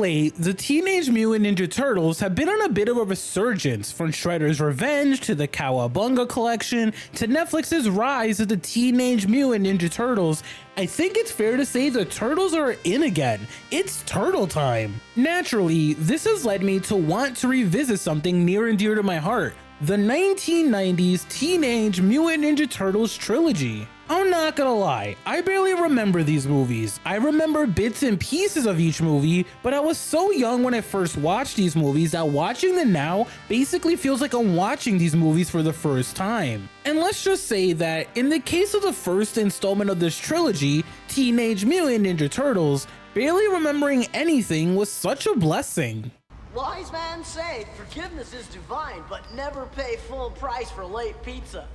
late, the Teenage Mutant Ninja Turtles have been on a bit of a resurgence, from Shredder's Revenge to the Cowabunga Collection to Netflix's rise of the Teenage Mutant Ninja Turtles. I think it's fair to say the Turtles are in again. It's turtle time. Naturally, this has led me to want to revisit something near and dear to my heart: the 1990s Teenage Mutant Ninja Turtles trilogy. I'm not gonna lie, I barely remember these movies. I remember bits and pieces of each movie, but I was so young when I first watched these movies that watching them now basically feels like I'm watching these movies for the first time. And let's just say that in the case of the first installment of this trilogy, Teenage Mutant Ninja Turtles, barely remembering anything was such a blessing. Wise man say forgiveness is divine, but never pay full price for late pizza.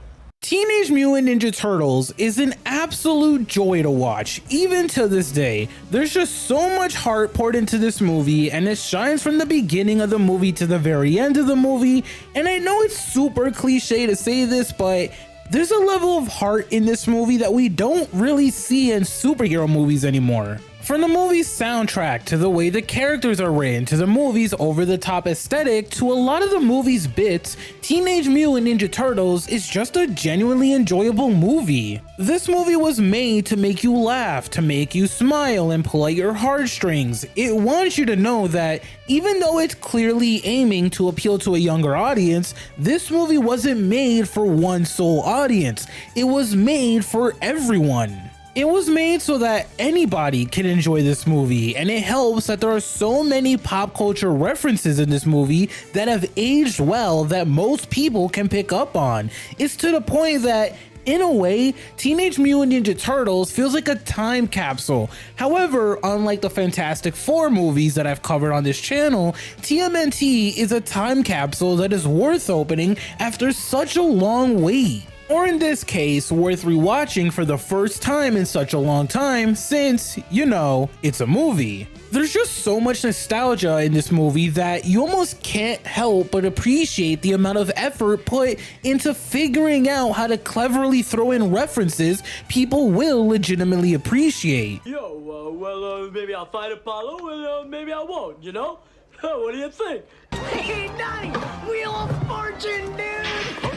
Teenage Mutant Ninja Turtles is an absolute joy to watch, even to this day. There's just so much heart poured into this movie, and it shines from the beginning of the movie to the very end of the movie. And I know it's super cliche to say this, but there's a level of heart in this movie that we don't really see in superhero movies anymore. From the movie's soundtrack, to the way the characters are written, to the movie's over-the-top aesthetic, to a lot of the movie's bits, Teenage Mutant Ninja Turtles is just a genuinely enjoyable movie. This movie was made to make you laugh, to make you smile and pull at your heartstrings. It wants you to know that even though it's clearly aiming to appeal to a younger audience, this movie wasn't made for one sole audience. It was made for everyone. It was made so that anybody can enjoy this movie, and it helps that there are so many pop culture references in this movie that have aged well that most people can pick up on. It's to the point that, in a way, Teenage Mutant Ninja Turtles feels like a time capsule. However, unlike the Fantastic Four movies that I've covered on this channel, TMNT is a time capsule that is worth opening after such a long wait. Or in this case, worth rewatching for the first time in such a long time since, you know, it's a movie. There's just so much nostalgia in this movie that you almost can't help but appreciate the amount of effort put into figuring out how to cleverly throw in references people will legitimately appreciate. Yo, maybe I'll fight Apollo, and maybe I won't, you know? What do you think? Hey, Donnie! Wheel of Fortune, dude!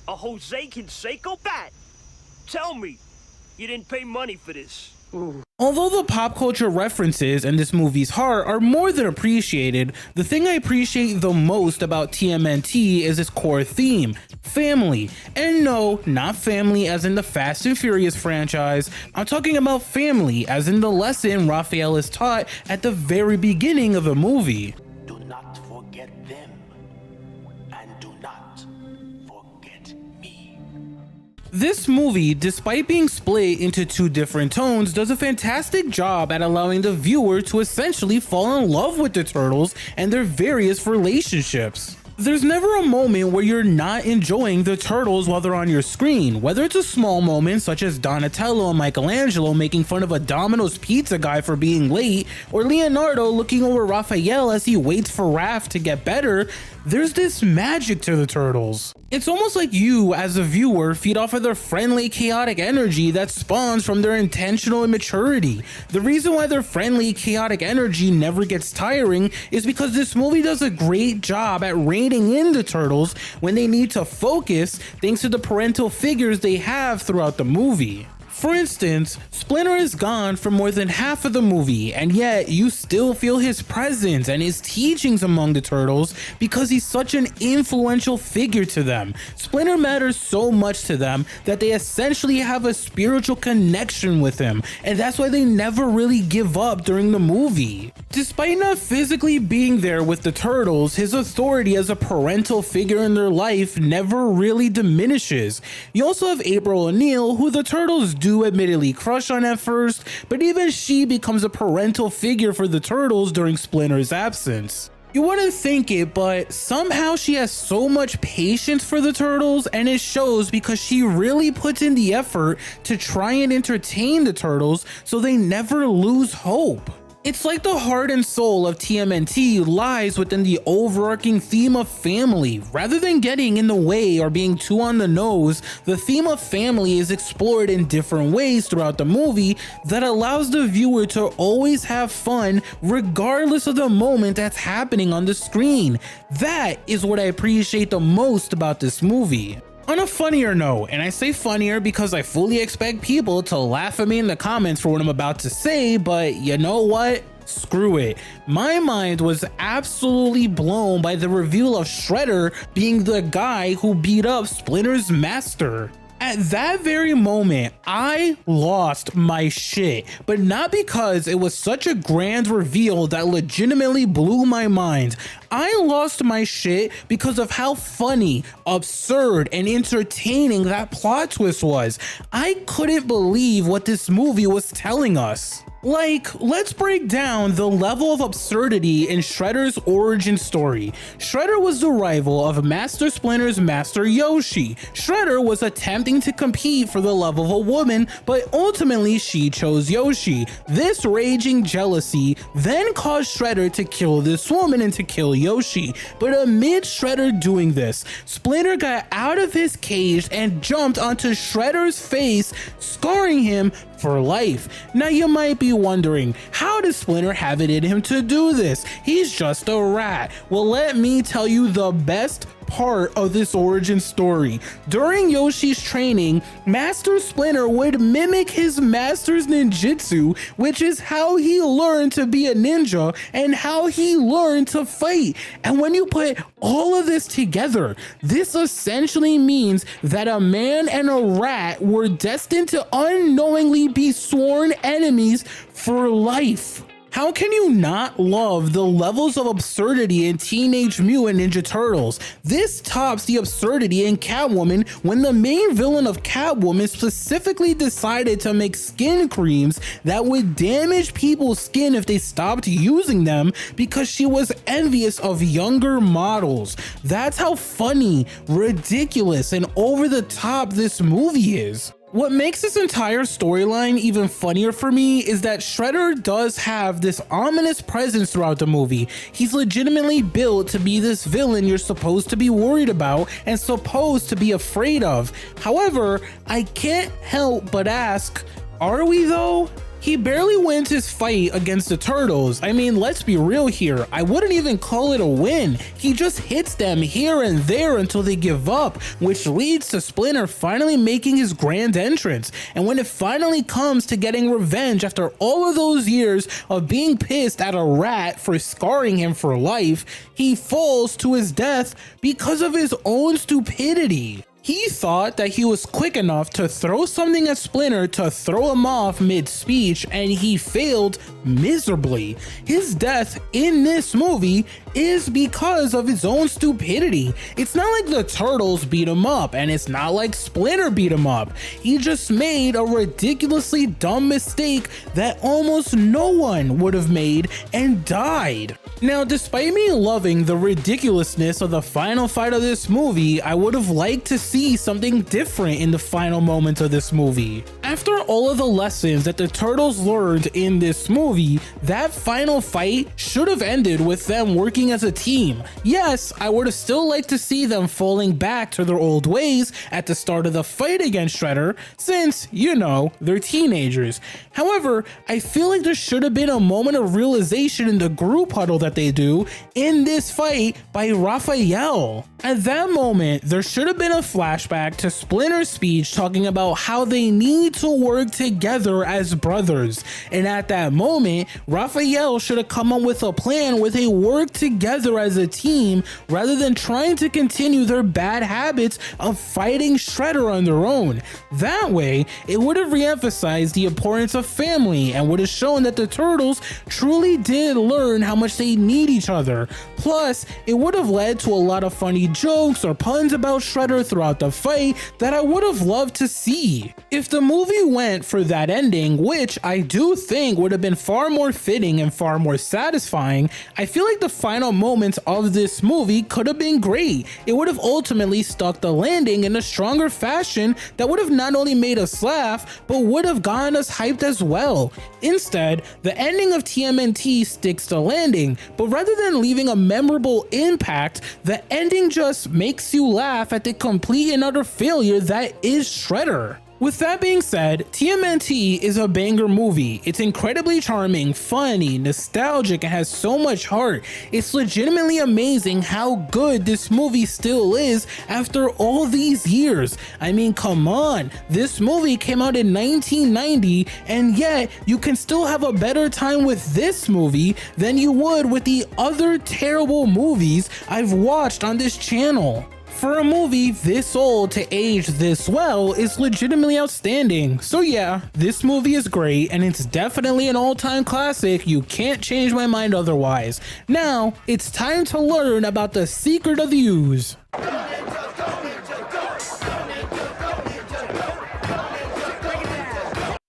A Jose Canseco bat? Tell me, you didn't pay money for this. Ooh. Although the pop culture references in this movie's heart are more than appreciated, the thing I appreciate the most about TMNT is its core theme: family. And no, not family as in the Fast and Furious franchise. I'm talking about family as in the lesson Raphael is taught at the very beginning of the movie. Do not forget them, and do not forget me. This movie, despite being split into two different tones, does a fantastic job at allowing the viewer to essentially fall in love with the Turtles and their various relationships. There's never a moment where you're not enjoying the Turtles while they're on your screen, whether it's a small moment such as Donatello and Michelangelo making fun of a Domino's pizza guy for being late, or Leonardo looking over Raphael as he waits for Raph to get better. There's this magic to the Turtles. It's almost like you, as a viewer, feed off of their friendly, chaotic energy that spawns from their intentional immaturity. The reason why their friendly, chaotic energy never gets tiring is because this movie does a great job at reining in the Turtles when they need to focus, thanks to the parental figures they have throughout the movie. For instance, Splinter is gone for more than half of the movie, and yet you still feel his presence and his teachings among the Turtles because he's such an influential figure to them. Splinter matters so much to them that they essentially have a spiritual connection with him, and that's why they never really give up during the movie. Despite not physically being there with the Turtles, his authority as a parental figure in their life never really diminishes. You also have April O'Neil, who the Turtles do admittedly crush on at first, but even she becomes a parental figure for the Turtles during Splinter's absence. You wouldn't think it, but somehow she has so much patience for the Turtles, and it shows because she really puts in the effort to try and entertain the Turtles so they never lose hope. It's like the heart and soul of TMNT lies within the overarching theme of family. Rather than getting in the way or being too on the nose, the theme of family is explored in different ways throughout the movie that allows the viewer to always have fun regardless of the moment that's happening on the screen. That is what I appreciate the most about this movie. On a funnier note, and I say funnier because I fully expect people to laugh at me in the comments for what I'm about to say, but you know what? Screw it. My mind was absolutely blown by the reveal of Shredder being the guy who beat up Splinter's master. At that very moment, I lost my shit, but not because it was such a grand reveal that legitimately blew my mind. I lost my shit because of how funny, absurd, and entertaining that plot twist was. I couldn't believe what this movie was telling us. Like, let's break down the level of absurdity in Shredder's origin story. Shredder was the rival of Master Splinter's master Yoshi. Shredder was attempting to compete for the love of a woman, but ultimately she chose Yoshi. This raging jealousy then caused Shredder to kill this woman and to kill Yoshi. But amid Shredder doing this, Splinter got out of his cage and jumped onto Shredder's face, scarring him for life. Now you might be wondering, how does Splinter have it in him to do this? He's just a rat. Well, let me tell you the best part of this origin story. During Yoshi's training, Master Splinter would mimic his master's ninjutsu, which is how he learned to be a ninja and how he learned to fight. And when you put all of this together, this essentially means that a man and a rat were destined to unknowingly be sworn enemies for life. How can you not love the levels of absurdity in Teenage Mutant Ninja Turtles? This tops the absurdity in Catwoman when the main villain of Catwoman specifically decided to make skin creams that would damage people's skin if they stopped using them because she was envious of younger models. That's how funny, ridiculous, and over the top this movie is. What makes this entire storyline even funnier for me is that Shredder does have this ominous presence throughout the movie. He's legitimately built to be this villain you're supposed to be worried about and supposed to be afraid of. However, I can't help but ask, are we though? He barely wins his fight against the Turtles. I mean, let's be real here. I wouldn't even call it a win. He just hits them here and there until they give up, which leads to Splinter finally making his grand entrance. And when it finally comes to getting revenge after all of those years of being pissed at a rat for scarring him for life, he falls to his death because of his own stupidity. He thought that he was quick enough to throw something at Splinter to throw him off mid-speech, and he failed miserably. His death in this movie is because of his own stupidity. It's not like the Turtles beat him up, and it's not like Splinter beat him up. He just made a ridiculously dumb mistake that almost no one would have made and died. Now, despite me loving the ridiculousness of the final fight of this movie, I would have liked to see something different in the final moments of this movie. After all of the lessons that the Turtles learned in this movie, that final fight should have ended with them working as a team. Yes, I would have still liked to see them falling back to their old ways at the start of the fight against Shredder, since, you know, they're teenagers. However, I feel like there should have been a moment of realization in the group huddle that they do in this fight by Raphael. At that moment, there should have been a flashback to Splinter's speech talking about how they need to work together as brothers. And at that moment, Raphael should have come up with a plan where they work together as a team rather than trying to continue their bad habits of fighting Shredder on their own. That way, it would have re-emphasized the importance of family and would have shown that the Turtles truly did learn how much they need each other. Plus, it would have led to a lot of funny jokes or puns about Shredder throughout the fight that I would have loved to see. If the movie movie went for that ending, which I do think would have been far more fitting and far more satisfying, I feel like the final moments of this movie could have been great. It would have ultimately stuck the landing in a stronger fashion that would have not only made us laugh, but would have gotten us hyped as well. Instead, the ending of TMNT sticks the landing, but rather than leaving a memorable impact, the ending just makes you laugh at the complete and utter failure that is Shredder. With that being said, TMNT is a banger movie. It's incredibly charming, funny, nostalgic, and has so much heart. It's legitimately amazing how good this movie still is after all these years. I mean, come on, this movie came out in 1990, and yet you can still have a better time with this movie than you would with the other terrible movies I've watched on this channel. For a movie this old to age this well is legitimately outstanding. So yeah, this movie is great and it's definitely an all-time classic. You can't change my mind otherwise. Now, it's time to learn about the secret of the Ooze.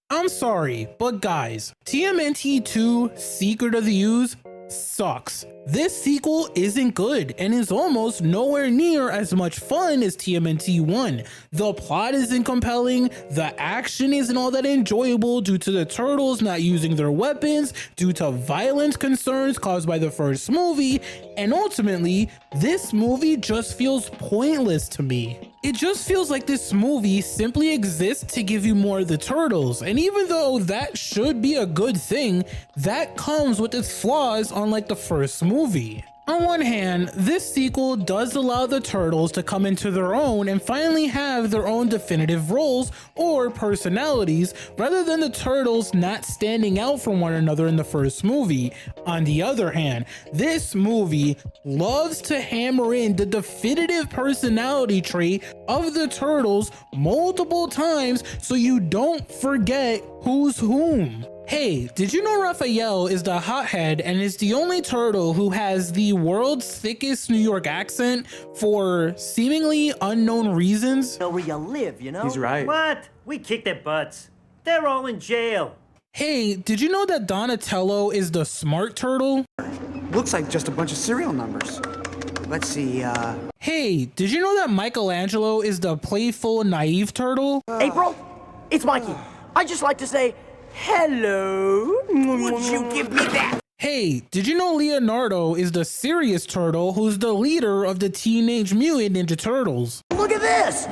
I'm sorry, but guys, TMNT 2 Secret of the Ooze sucks. This sequel isn't good and is almost nowhere near as much fun as TMNT 1. The plot isn't compelling, the action isn't all that enjoyable due to the turtles not using their weapons, due to violence concerns caused by the first movie, and ultimately, this movie just feels pointless to me. It just feels like this movie simply exists to give you more of the turtles, and even though that should be a good thing, that comes with its flaws unlike the first movie. On one hand, this sequel does allow the turtles to come into their own and finally have their own definitive roles or personalities rather than the turtles not standing out from one another in the first movie. On the other hand, this movie loves to hammer in the definitive personality trait of the turtles multiple times so you don't forget who's whom. Hey, did you know Raphael is the hothead and is the only turtle who has the world's thickest New York accent for seemingly unknown reasons? Know where you live, you know? He's right. What? We kicked their butts. They're all in jail. Hey, did you know that Donatello is the smart turtle? Looks like just a bunch of serial numbers. Let's see, Hey, did you know that Michelangelo is the playful, naive turtle? April, it's Mikey. I'd just like to say hello. Would you give me that? Hey, did you know Leonardo is the serious turtle who's the leader of the Teenage Mutant Ninja Turtles? Look at this.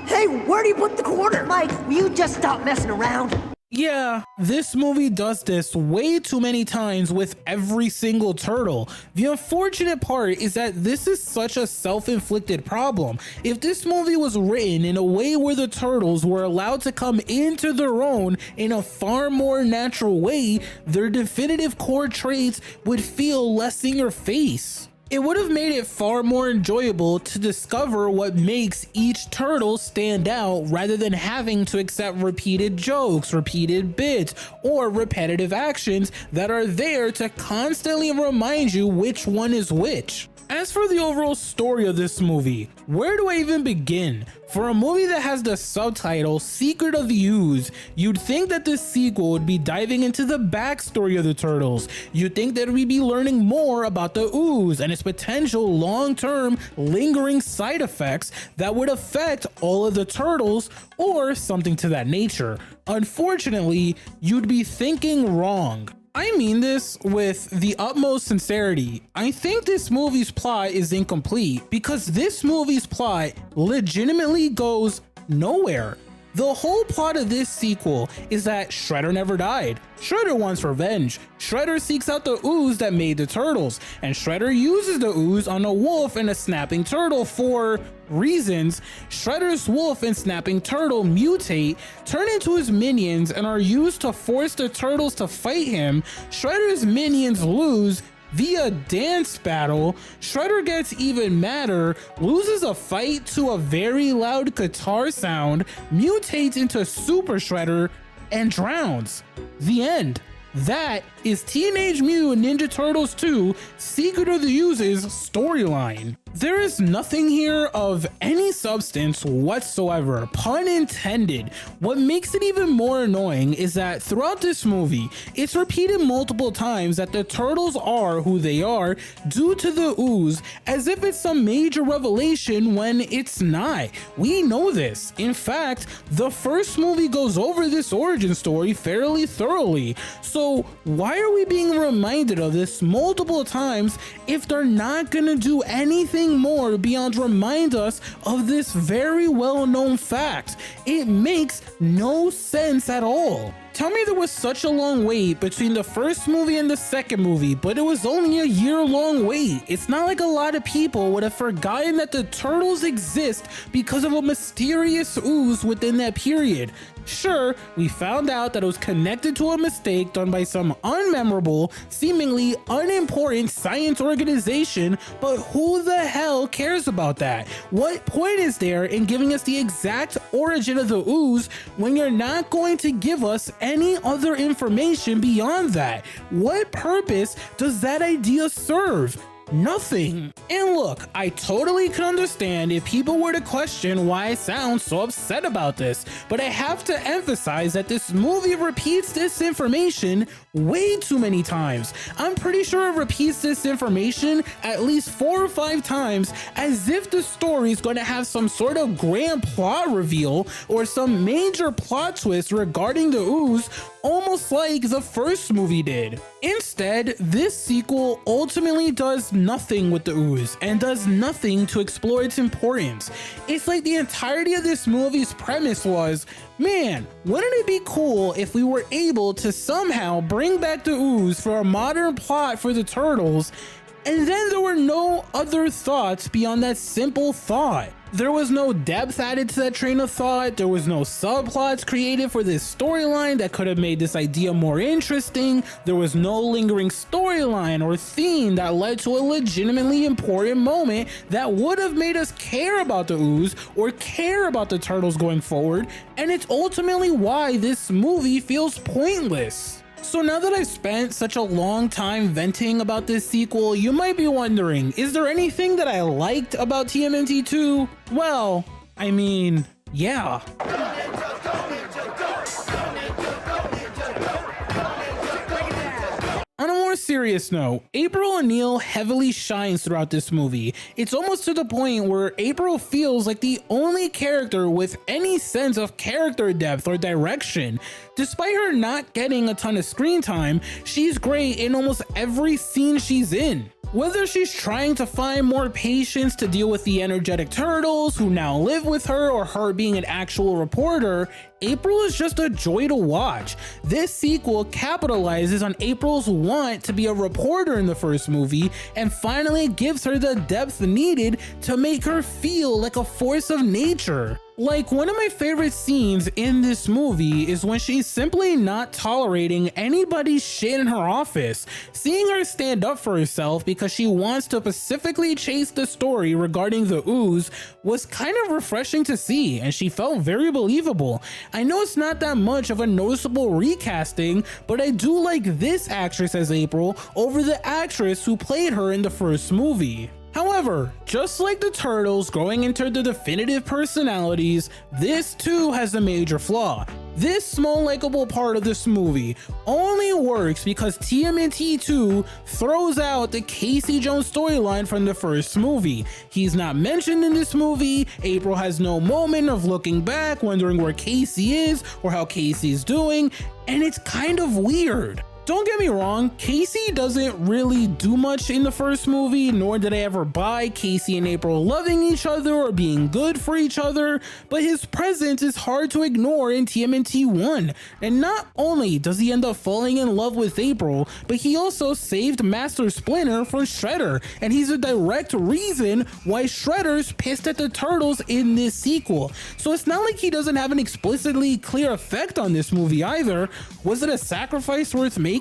Hey, where do you put the quarter? Mike, will you just stop messing around? Yeah, this movie does this way too many times with every single turtle. The unfortunate part is that this is such a self-inflicted problem. If this movie was written in a way where the turtles were allowed to come into their own in a far more natural way, their definitive core traits would feel less in your face. It would have made it far more enjoyable to discover what makes each turtle stand out rather than having to accept repeated jokes, repeated bits, or repetitive actions that are there to constantly remind you which one is which. As for the overall story of this movie, where do I even begin? For a movie that has the subtitle Secret of the Ooze, you'd think that this sequel would be diving into the backstory of the turtles. You'd think that we'd be learning more about the ooze and its potential long-term lingering side effects that would affect all of the turtles or something to that nature. Unfortunately, you'd be thinking wrong. I mean this with the utmost sincerity. I think this movie's plot is incomplete because this movie's plot legitimately goes nowhere. The whole plot of this sequel is that Shredder never died. Shredder wants revenge. Shredder seeks out the ooze that made the turtles, and Shredder uses the ooze on a wolf and a snapping turtle for reasons. Shredder's wolf and snapping turtle mutate, turn into his minions, and are used to force the turtles to fight him. Shredder's minions lose via dance battle. Shredder gets even madder, loses a fight to a very loud guitar sound, mutates into Super Shredder, and drowns. The end. That is Teenage Mutant Ninja Turtles 2 Secret of the Ooze's storyline. There is nothing here of any substance whatsoever, pun intended. What makes it even more annoying is that throughout this movie, it's repeated multiple times that the turtles are who they are due to the ooze, as if it's some major revelation when it's not. We know this. In fact, the first movie goes over this origin story fairly thoroughly. So why are we being reminded of this multiple times if they're not gonna do anything more beyond remind us of this very well-known fact? It makes no sense at all. Tell me there was such a long wait between the first movie and the second movie, but it was only a year-long wait. It's not like a lot of people would have forgotten that the turtles exist because of a mysterious ooze within that period. Sure, we found out that it was connected to a mistake done by some unmemorable, seemingly unimportant science organization, but who the hell cares about that? What point is there in giving us the exact origin of the ooze when you're not going to give us any other information beyond that? What purpose does that idea serve? Nothing. And look, I totally can understand if people were to question why I sound so upset about this, but I have to emphasize that this movie repeats this information way too many times. I'm pretty sure it repeats this information at least 4 or 5 times, as if the story is going to have some sort of grand plot reveal or some major plot twist regarding the ooze, almost like the first movie did. Instead, this sequel ultimately does nothing with the ooze and does nothing to explore its importance. It's like the entirety of this movie's premise was, man, wouldn't it be cool if we were able to somehow bring back the ooze for a modern plot for the turtles? And then there were no other thoughts beyond that simple thought. There was no depth added to that train of thought. There was no subplots created for this storyline that could have made this idea more interesting. There was no lingering storyline or theme that led to a legitimately important moment that would have made us care about the ooze or care about the turtles going forward. And it's ultimately why this movie feels pointless. So now that I've spent such a long time venting about this sequel, you might be wondering, is there anything that I liked about TMNT 2? Well, I mean, yeah. On a more serious note, April O'Neil heavily shines throughout this movie. It's almost to the point where April feels like the only character with any sense of character depth or direction. Despite her not getting a ton of screen time, she's great in almost every scene she's in. Whether she's trying to find more patience to deal with the energetic turtles who now live with her, or her being an actual reporter, April is just a joy to watch. This sequel capitalizes on April's want to be a reporter in the first movie and finally gives her the depth needed to make her feel like a force of nature. Like, one of my favorite scenes in this movie is when she's simply not tolerating anybody's shit in her office. Seeing her stand up for herself because she wants to specifically chase the story regarding the ooze was kind of refreshing to see, and she felt very believable. I know it's not that much of a noticeable recasting, but I do like this actress as April over the actress who played her in the first movie. However, just like the turtles growing into the definitive personalities, this too has a major flaw. This small likable part of this movie only works because TMNT 2 throws out the Casey Jones storyline from the first movie. He's not mentioned in this movie. April has no moment of looking back, wondering where Casey is or how Casey's doing, and it's kind of weird. Don't get me wrong, Casey doesn't really do much in the first movie, nor did I ever buy Casey and April loving each other or being good for each other, but his presence is hard to ignore in TMNT 1. And not only does he end up falling in love with April, but he also saved Master Splinter from Shredder, and he's a direct reason why Shredder's pissed at the turtles in this sequel. So it's not like he doesn't have an explicitly clear effect on this movie either. Was it a sacrifice worth making?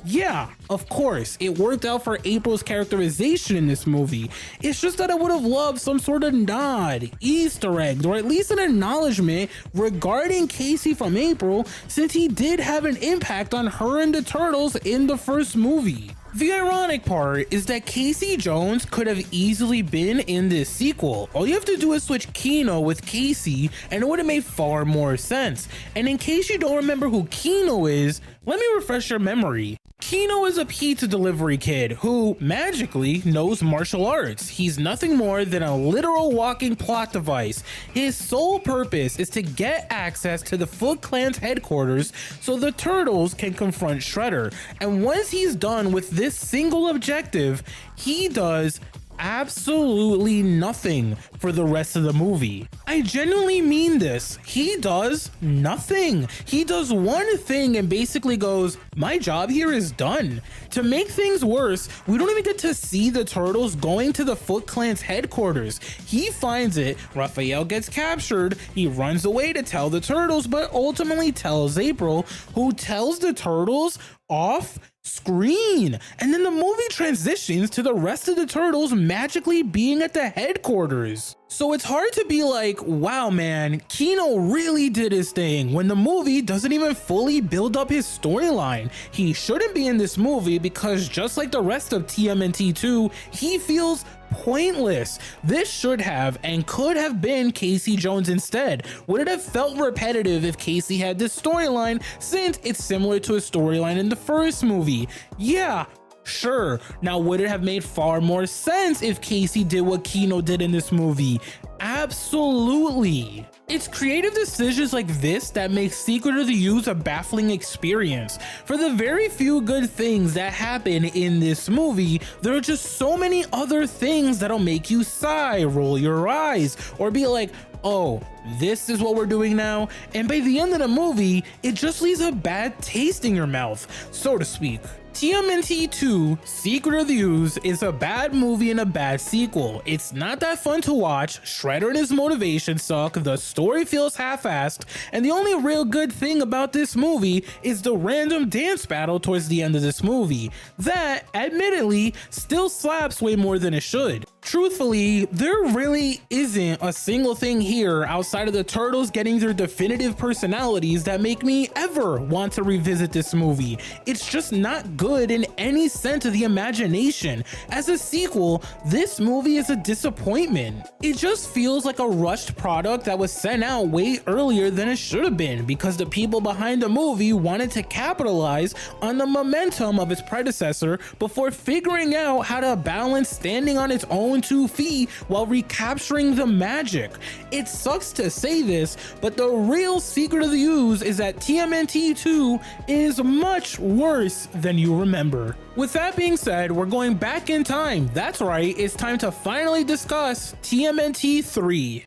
Yeah, of course, it worked out for April's characterization in this movie. It's just that I would have loved some sort of nod, Easter egg, or at least an acknowledgement regarding Casey from April, since he did have an impact on her and the turtles in the first movie. The ironic part is that Casey Jones could have easily been in this sequel. All you have to do is switch Keno with Casey and it would have made far more sense. And in case you don't remember who Keno is, let me refresh your memory. Keno is a pizza delivery kid who magically knows martial arts. He's nothing more than a literal walking plot device. His sole purpose is to get access to the Foot Clan's headquarters so the Turtles can confront Shredder. And once he's done with this single objective, he does absolutely nothing for the rest of the movie. I genuinely mean this. He does nothing. He does one thing and basically goes, my job here is done. To make things worse, we don't even get to see the Turtles going to the Foot Clan's headquarters. He finds it, Raphael gets captured, he runs away to tell the Turtles, but ultimately tells April, who tells the Turtles off screen, and then the movie transitions to the rest of the Turtles magically being at the headquarters. So it's hard to be like, wow man, Keno really did his thing when the movie doesn't even fully build up his storyline. He shouldn't be in this movie because just like the rest of TMNT 2, he feels pointless. This should have and could have been Casey Jones instead. Would it have felt repetitive if Casey had this storyline, since it's similar to a storyline in the first movie? Yeah, sure. Now, would it have made far more sense if Casey did what Keno did in this movie? Absolutely. It's creative decisions like this that make Secret of the Ooze a baffling experience. For the very few good things that happen in this movie, there are just so many other things that'll make you sigh, roll your eyes, or be like, oh, this is what we're doing now. And by the end of the movie, it just leaves a bad taste in your mouth, so to speak. TMNT 2 Secret of the Ooze is a bad movie and a bad sequel. It's not that fun to watch, Shredder and his motivation suck, the story feels half-assed, and the only real good thing about this movie is the random dance battle towards the end of this movie. That, admittedly, still slaps way more than it should. Truthfully, there really isn't a single thing here outside of the Turtles getting their definitive personalities that make me ever want to revisit this movie. It's just not good in any sense of the imagination. As a sequel, this movie is a disappointment. It just feels like a rushed product that was sent out way earlier than it should have been because the people behind the movie wanted to capitalize on the momentum of its predecessor before figuring out how to balance standing on its own 2 feet while recapturing the magic. It sucks to say this, but the real Secret of the Ooze is that TMNT 2 is much worse than you remember. With that being said, we're going back in time. That's right, it's time to finally discuss TMNT 3.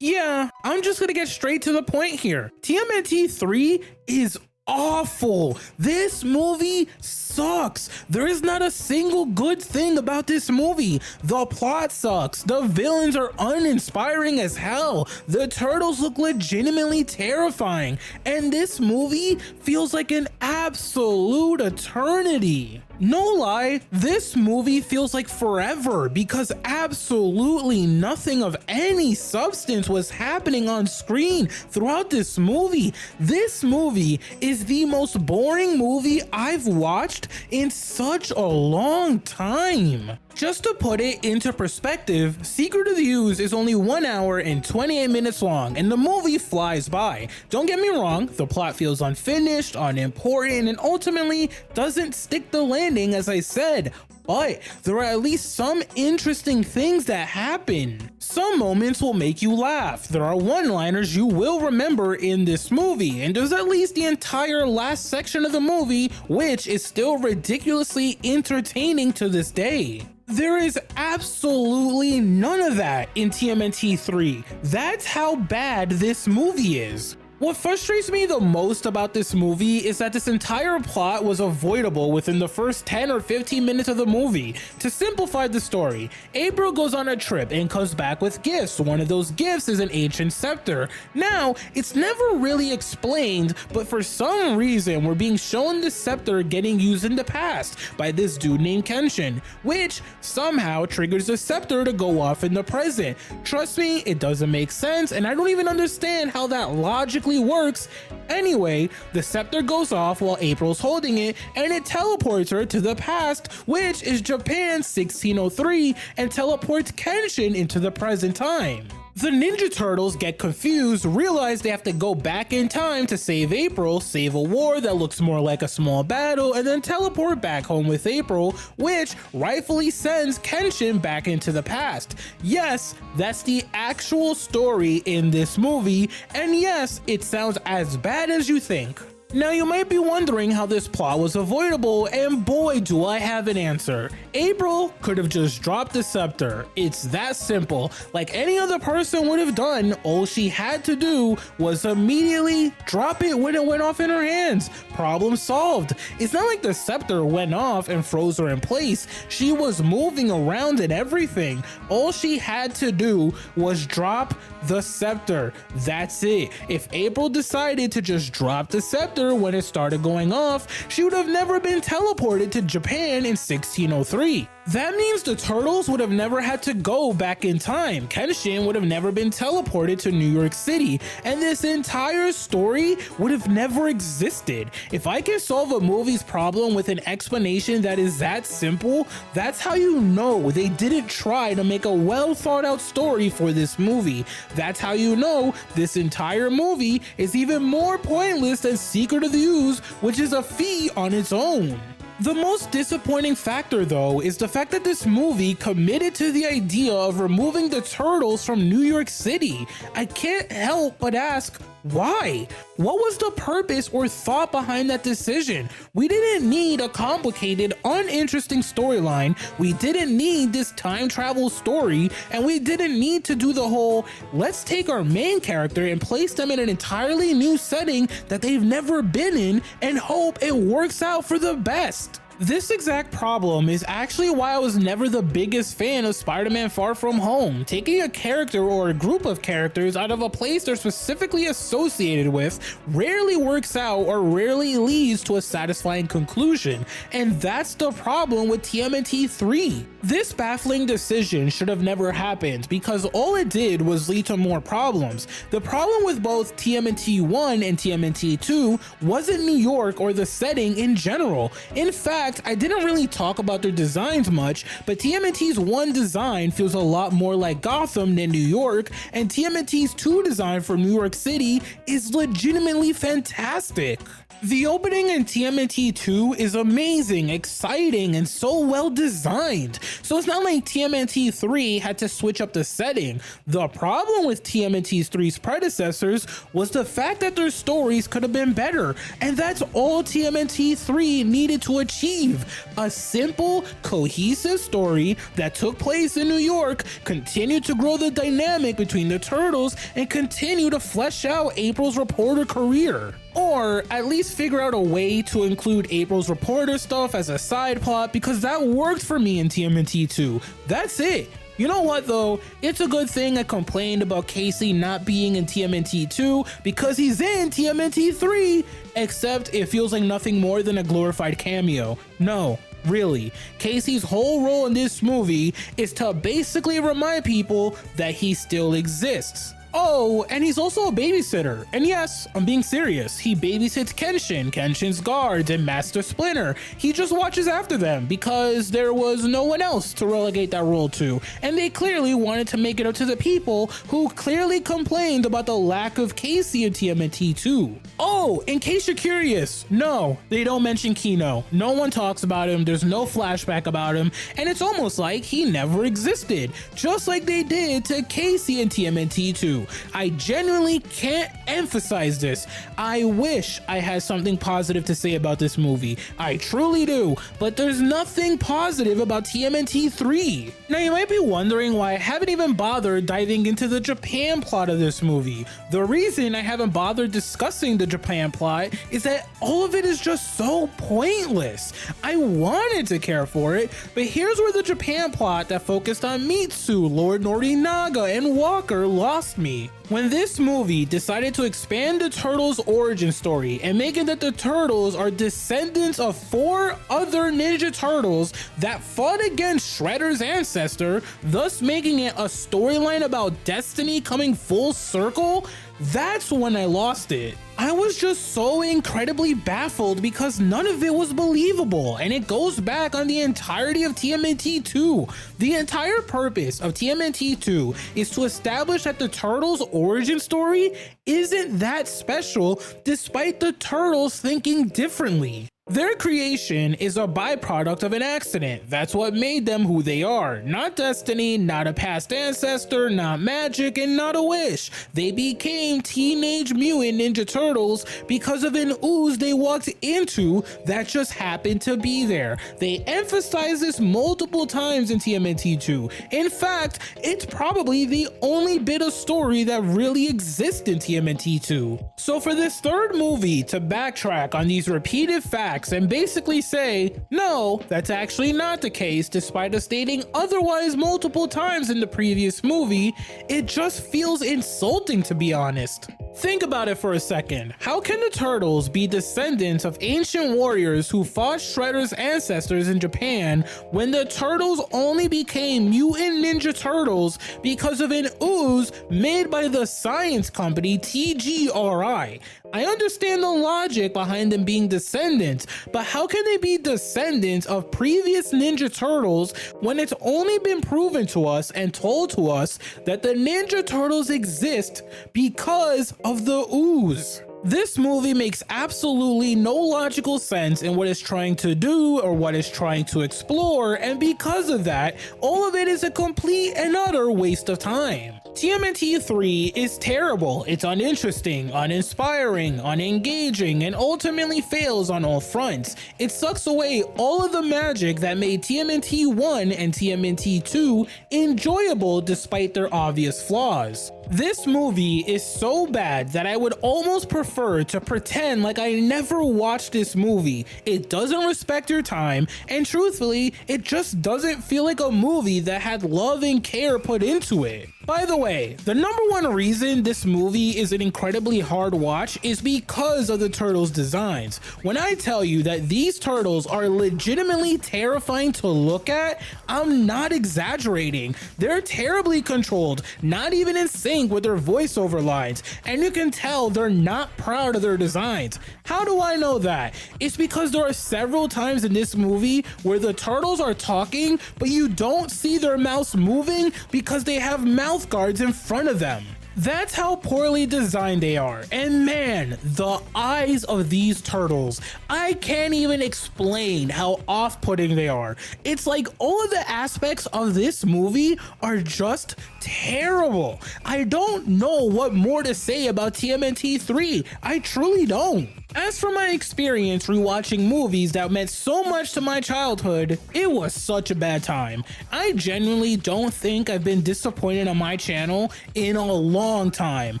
Yeah, I'm just gonna get straight to the point here. TMNT 3 is awful. This movie sucks. There is not a single good thing about this movie. The plot sucks. The villains are uninspiring as hell. The Turtles look legitimately terrifying. And this movie feels like an absolute eternity. No lie, this movie feels like forever because absolutely nothing of any substance was happening on screen throughout this movie. This movie is the most boring movie I've watched in such a long time. Just to put it into perspective, Secret of the Ooze is only 1 hour and 28 minutes long, and the movie flies by. Don't get me wrong, the plot feels unfinished, unimportant, and ultimately doesn't stick the landing as I said, but there are at least some interesting things that happen. Some moments will make you laugh. There are one-liners you will remember in this movie, and there's at least the entire last section of the movie, which is still ridiculously entertaining to this day. There is absolutely none of that in TMNT 3. That's how bad this movie is. What frustrates me the most about this movie is that this entire plot was avoidable within the first 10 or 15 minutes of the movie. To simplify the story, April goes on a trip and comes back with gifts. One of those gifts is an ancient scepter. Now, it's never really explained, but for some reason, we're being shown the scepter getting used in the past by this dude named Kenshin, which somehow triggers the scepter to go off in the present. Trust me, it doesn't make sense, and I don't even understand how that logically exactly works. Anyway, the scepter goes off while April's holding it, and it teleports her to the past, which is Japan 1603, and teleports Kenshin into the present time. The Ninja Turtles get confused, realize they have to go back in time to save April, save a war that looks more like a small battle, and then teleport back home with April, which rightfully sends Kenshin back into the past. Yes, that's the actual story in this movie, and yes, it sounds as bad as you think. Now you might be wondering how this plot was avoidable, and boy do I have an answer. April could have just dropped the scepter. It's that simple. Like any other person would have done, all she had to do was immediately drop it when it went off in her hands. Problem solved. It's not like the scepter went off and froze her in place. She was moving around and everything. All she had to do was drop the scepter. That's it. If April decided to just drop the scepter when it started going off, she would have never been teleported to Japan in 1603. That means the Turtles would have never had to go back in time. Kenshin would have never been teleported to New York City, and this entire story would have never existed. If I can solve a movie's problem with an explanation that is that simple, that's how you know they didn't try to make a well thought out story for this movie. That's how you know this entire movie is even more pointless than Secret of the Ooze, which is a feat on its own. The most disappointing factor though is the fact that this movie committed to the idea of removing the Turtles from New York City. I can't help but ask, why? What was the purpose or thought behind that decision? We didn't need a complicated, uninteresting storyline, we didn't need this time travel story, and we didn't need to do the whole, let's take our main character and place them in an entirely new setting that they've never been in and hope it works out for the best. This exact problem is actually why I was never the biggest fan of Spider-Man Far From Home. Taking a character or a group of characters out of a place they're specifically associated with rarely works out or rarely leads to a satisfying conclusion, and that's the problem with TMNT 3. This baffling decision should have never happened because all it did was lead to more problems. The problem with both TMNT 1 and TMNT 2 wasn't New York or the setting in general. In fact, I didn't really talk about their designs much, but TMNT's 1 design feels a lot more like Gotham than New York, and TMNT's 2 design for New York City is legitimately fantastic. The opening in TMNT 2 is amazing, exciting, and so well designed. So it's not like TMNT 3 had to switch up the setting. The problem with TMNT 3's predecessors was the fact that their stories could have been better, and that's all TMNT 3 needed to achieve. A simple, cohesive story that took place in New York, continued to grow the dynamic between the Turtles, and continue to flesh out April's reporter career. Or at least figure out a way to include April's reporter stuff as a side plot, because that worked for me in TMNT 2. That's it. You know what though? It's a good thing I complained about Casey not being in TMNT 2 because he's in TMNT 3, except it feels like nothing more than a glorified cameo. No, really. Casey's whole role in this movie is to basically remind people that he still exists. Oh, and he's also a babysitter. And yes, I'm being serious. He babysits Kenshin, Kenshin's guards, and Master Splinter. He just watches after them because there was no one else to relegate that role to. And they clearly wanted to make it up to the people who clearly complained about the lack of Casey in TMNT 2. Oh, in case you're curious, no, they don't mention Kino. No one talks about him. There's no flashback about him. And it's almost like he never existed, just like they did to Casey in TMNT 2. I genuinely can't emphasize this. I wish I had something positive to say about this movie. I truly do, but there's nothing positive about TMNT 3. Now you might be wondering why I haven't even bothered diving into the Japan plot of this movie. The reason I haven't bothered discussing the Japan plot is that all of it is just so pointless. I wanted to care for it, but here's where the Japan plot that focused on Mitsu, Lord Norinaga, and Walker lost me. me. When this movie decided to expand the Turtles' origin story and make it that the Turtles are descendants of 4 other Ninja Turtles that fought against Shredder's ancestor, thus making it a storyline about destiny coming full circle, that's when I lost it. I was just so incredibly baffled because none of it was believable, and it goes back on the entirety of TMNT 2. The entire purpose of TMNT 2 is to establish that the Turtles' origin story isn't that special despite the Turtles thinking differently. Their creation is a byproduct of an accident. That's what made them who they are. Not destiny, not a past ancestor, not magic, and not a wish. They became Teenage Mutant Ninja Turtles because of an ooze they walked into that just happened to be there. They emphasize this multiple times in TMNT 2. In fact, it's probably the only bit of story that really exists in TMNT 2. So for this third movie to backtrack on these repeated facts and basically say, no, that's actually not the case, despite us stating otherwise multiple times in the previous movie, it just feels insulting, to be honest. Think about it for a second. How can the Turtles be descendants of ancient warriors who fought Shredder's ancestors in Japan when the Turtles only became Mutant Ninja Turtles because of an ooze made by the science company TGRI? I understand the logic behind them being descendants, but how can they be descendants of previous Ninja Turtles when it's only been proven to us and told to us that the Ninja Turtles exist because of the ooze? This movie makes absolutely no logical sense in what it's trying to do or what it's trying to explore, and because of that, all of it is a complete and utter waste of time. TMNT 3 is terrible. It's uninteresting, uninspiring, unengaging, and ultimately fails on all fronts. It sucks away all of the magic that made TMNT 1 and TMNT 2 enjoyable despite their obvious flaws. This movie is so bad that I would almost prefer to pretend like I never watched this movie. It doesn't respect your time, and truthfully, it just doesn't feel like a movie that had love and care put into it. By the way, the number one reason this movie is an incredibly hard watch is because of the Turtles' designs. When I tell you that these Turtles are legitimately terrifying to look at, I'm not exaggerating. They're terribly controlled, not even in sync with their voiceover lines, and you can tell they're not proud of their designs. How do I know that? It's because there are several times in this movie where the Turtles are talking, but you don't see their mouths moving because they have mouth guards in front of them. That's how poorly designed they are. And man, the eyes of these turtles, I can't even explain how off-putting they are. It's like all of the aspects of this movie are just terrible. I don't know what more to say about TMNT 3. I truly don't. As for my experience rewatching movies that meant so much to my childhood, it was such a bad time. I genuinely don't think I've been disappointed on my channel in a long time.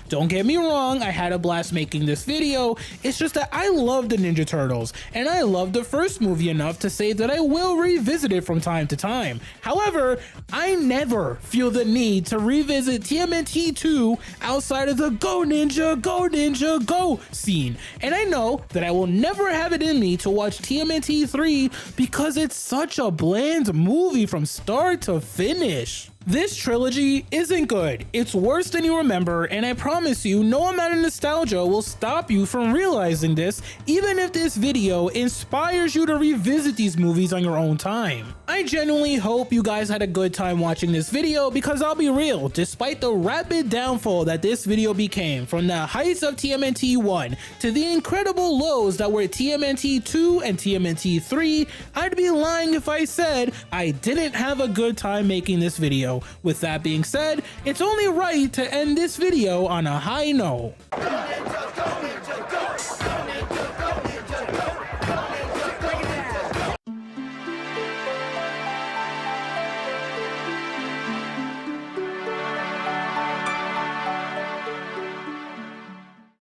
Don't get me wrong, I had a blast making this video. It's just that I love the Ninja Turtles, and I love the first movie enough to say that I will revisit it from time to time. However, I never feel the need to revisit TMNT 2 outside of the Go Ninja, Go Ninja, Go scene. And I know that I will never have it in me to watch TMNT 3 because it's such a bland movie from start to finish. This trilogy isn't good. It's worse than you remember, and I promise you, no amount of nostalgia will stop you from realizing this, even if this video inspires you to revisit these movies on your own time. I genuinely hope you guys had a good time watching this video, because I'll be real, despite the rapid downfall that this video became, from the heights of TMNT 1 to the incredible lows that were TMNT 2 and TMNT 3, I'd be lying if I said I didn't have a good time making this video. With that being said, it's only right to end this video on a high note.